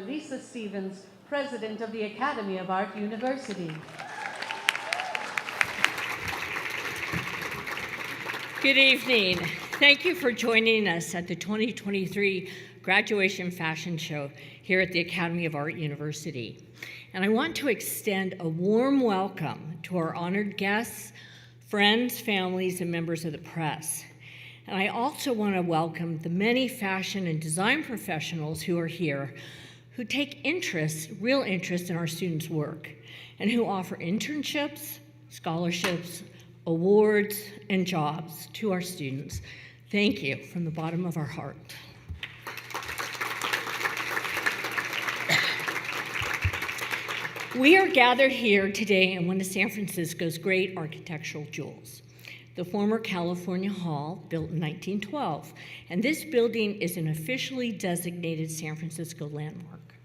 Lisa Stevens, President of the Academy of Art University. Good evening. Thank you for joining us at the 2023 Graduation Fashion Show here at the Academy of Art University. And I want to extend a warm welcome to our honored guests, friends, families, and members of the press. And I also want to welcome the many fashion and design professionals who are here, who take real interest in our students' work, and who offer internships, scholarships, awards, and jobs to our students. Thank you from the bottom of our heart. We are gathered here today in one of San Francisco's great architectural jewels, the former California Hall, built in 1912. And this building is an officially designated San Francisco landmark,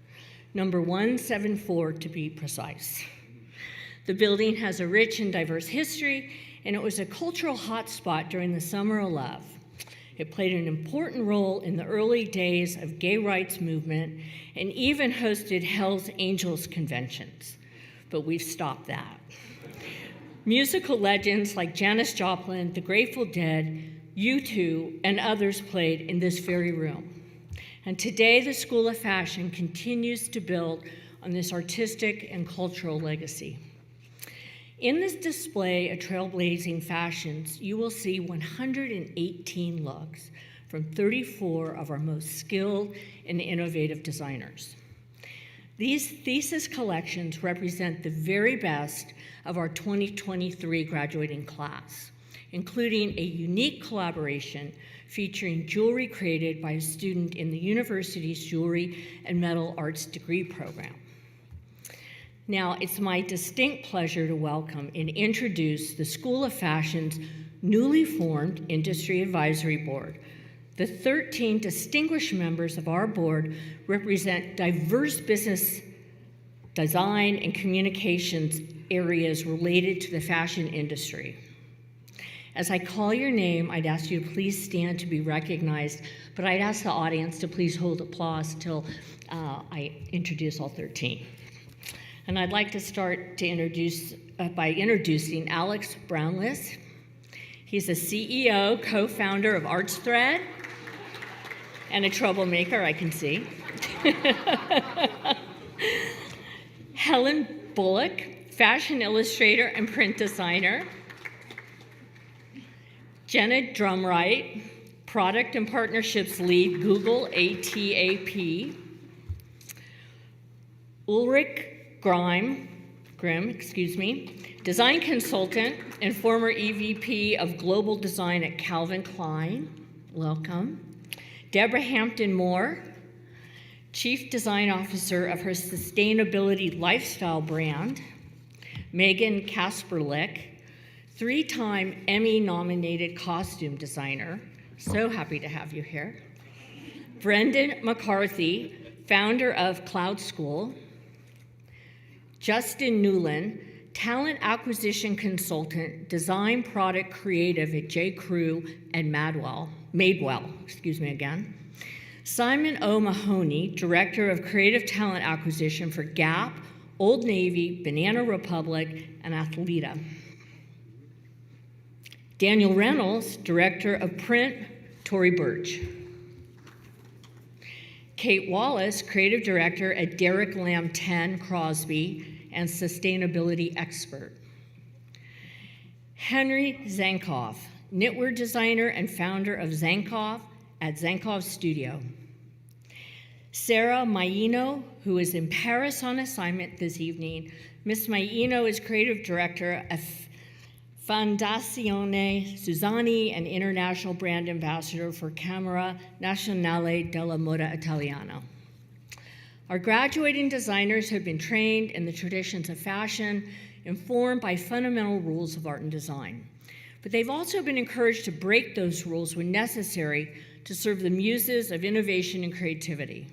number 174 to be precise. The building has a rich and diverse history, and it was a cultural hotspot during the Summer of Love. It played an important role in the early days of gay rights movement and even hosted Hell's Angels conventions, but we've stopped that. Musical legends like Janis Joplin, the Grateful Dead, U2, and others played in this very room. And today, the School of Fashion continues to build on this artistic and cultural legacy. In this display of trailblazing fashions, you will see 118 looks from 34 of our most skilled and innovative designers. These thesis collections represent the very best of our 2023 graduating class, including a unique collaboration featuring jewelry created by a student in the university's Jewelry and Metal Arts degree program. Now, it's my distinct pleasure to welcome and introduce the School of Fashion's newly formed Industry Advisory Board. The 13 distinguished members of our board represent diverse business, design, and communications areas related to the fashion industry. As I call your name, I'd ask you to please stand to be recognized, but I'd ask the audience to please hold applause till I introduce all 13. And I'd like to start by introducing Alex Brownless. He's a CEO, co-founder of Arts Thread, and a troublemaker, I can see. Helen Bullock, fashion illustrator and print designer. Jenna Drumright, product and partnerships lead, Google ATAP. Ulrich Grimm, design consultant and former EVP of global design at Calvin Klein. Welcome. Deborah Hampton Moore, chief design officer of her sustainability lifestyle brand. Megan Kasperlick, three-time Emmy-nominated costume designer. So happy to have you here. Brendan McCarthy, founder of Cloud School. Justin Newland, talent acquisition consultant, design product creative at J. Crew and Madewell. Simon O. Mahoney, director of creative talent acquisition for Gap, Old Navy, Banana Republic, and Athleta. Daniel Reynolds, director of print, Tory Burch. Kate Wallace, creative director at Derek Lam 10 Crosby, and sustainability expert. Henry Zankoff, knitwear designer and founder of Zankoff at Zankoff Studio. Sarah Maino, who is in Paris on assignment this evening. Miss Maino is creative director of Fondazione Susani and international brand ambassador for Camera Nazionale della Moda Italiana. Our graduating designers have been trained in the traditions of fashion, informed by fundamental rules of art and design. But they've also been encouraged to break those rules when necessary to serve the muses of innovation and creativity.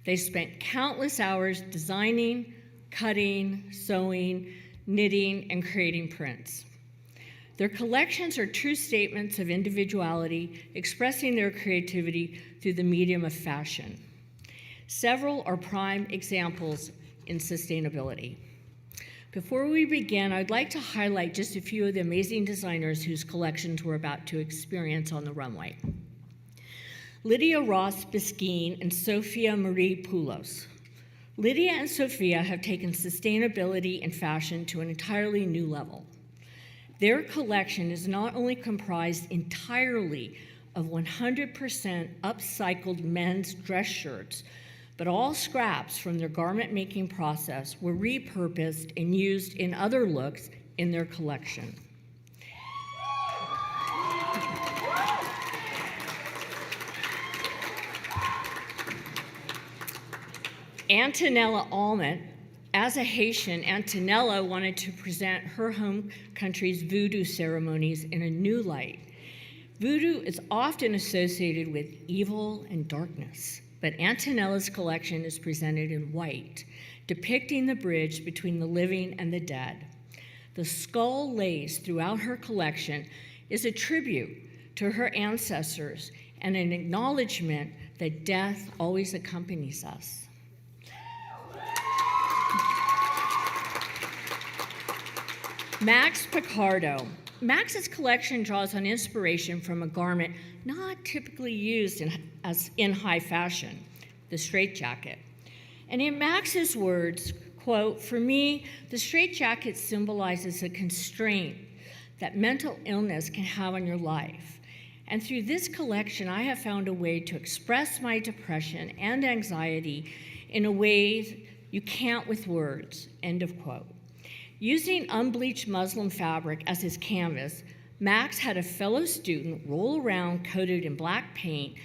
They spent countless hours designing, cutting, sewing, knitting, and creating prints. Their collections are true statements of individuality, expressing their creativity through the medium of fashion. Several are prime examples in sustainability. Before we begin, I'd like to highlight just a few of the amazing designers whose collections we're about to experience on the runway. Lydia Ross Biskine and Sophia Marie Poulos. Lydia and Sophia have taken sustainability and fashion to an entirely new level. Their collection is not only comprised entirely of 100% upcycled men's dress shirts, but all scraps from their garment-making process were repurposed and used in other looks in their collection. Antonella Almond, as a Haitian, Antonella wanted to present her home country's voodoo ceremonies in a new light. Voodoo is often associated with evil and darkness, but Antonella's collection is presented in white, depicting the bridge between the living and the dead. The skull lace throughout her collection is a tribute to her ancestors and an acknowledgement that death always accompanies us. Max Picardo. Max's collection draws on inspiration from a garment not typically used in high fashion, the straitjacket. And in Max's words, quote, "For me, the straitjacket symbolizes a constraint that mental illness can have on your life. And through this collection, I have found a way to express my depression and anxiety in a way you can't with words," end of quote. Using unbleached muslin fabric as his canvas, Max had a fellow student roll around coated in black paint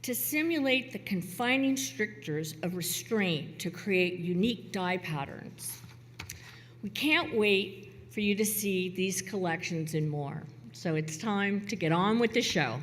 to simulate the confining strictures of restraint to create unique dye patterns. We can't wait for you to see these collections and more. So it's time to get on with the show.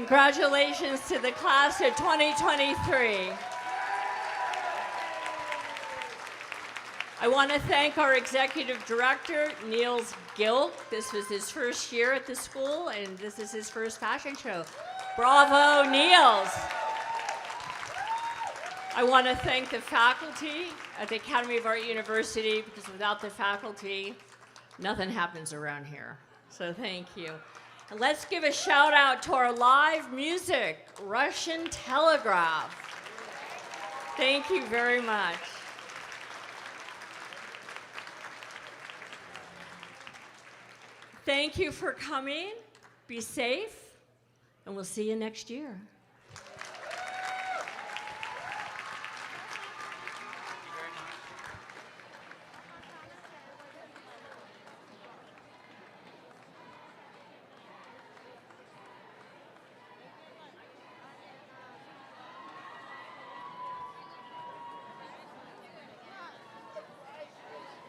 Congratulations to the class of 2023. I want to thank our executive director, Niels Gilk. This was his first year at the school, and this is his first fashion show. Bravo, Niels. I want to thank the faculty at the Academy of Art University, because without the faculty, nothing happens around here. So thank you. And let's give a shout out to our live music, Russian Telegraph. Thank you very much. Thank you for coming. Be safe, and we'll see you next year.